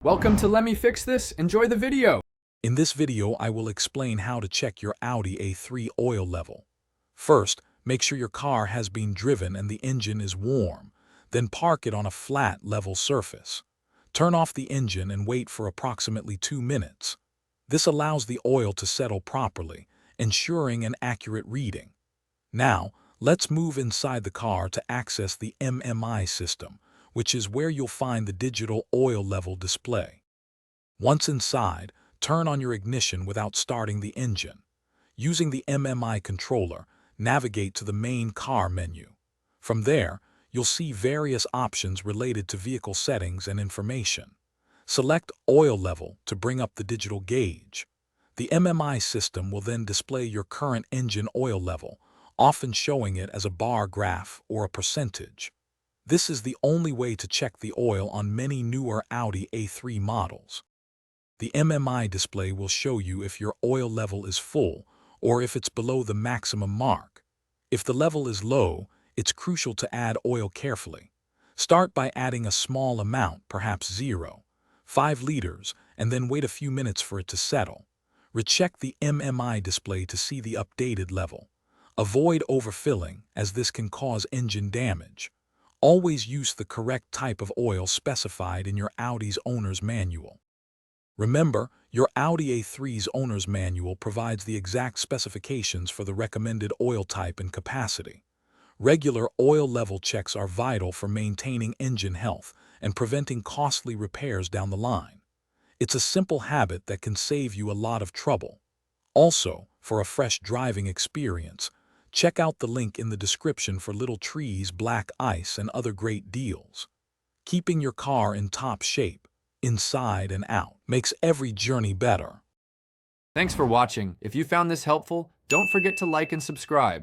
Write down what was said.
Welcome to Let Me Fix This. Enjoy the video. In this video, I will explain how to check your Audi A3 oil level. First, make sure your car has been driven and the engine is warm. Then park it on a flat, level surface. Turn off the engine and wait for approximately 2 minutes. This allows the oil to settle properly, ensuring an accurate reading. Now, let's move inside the car to access the MMI system, which is where you'll find the digital oil level display. Once inside, turn on your ignition without starting the engine. Using the MMI controller, navigate to the main car menu. From there, you'll see various options related to vehicle settings and information. Select Oil Level to bring up the digital gauge. The MMI system will then display your current engine oil level, often showing it as a bar graph or a percentage. This is the only way to check the oil on many newer Audi A3 models. The MMI display will show you if your oil level is full or if it's below the maximum mark. If the level is low, it's crucial to add oil carefully. Start by adding a small amount, perhaps 0.5 liters, and then wait a few minutes for it to settle. Recheck the MMI display to see the updated level. Avoid overfilling, as this can cause engine damage. Always use the correct type of oil specified in your Audi's owner's manual. Remember, your Audi A3's owner's manual provides the exact specifications for the recommended oil type and capacity. Regular oil level checks are vital for maintaining engine health and preventing costly repairs down the line. It's a simple habit that can save you a lot of trouble. Also, for a fresh driving experience, check out the link in the description for little trees, black ice, and other great deals. Keeping your car in top shape, inside and out, makes every journey better. Thanks for watching. If you found this helpful, don't forget to like and subscribe.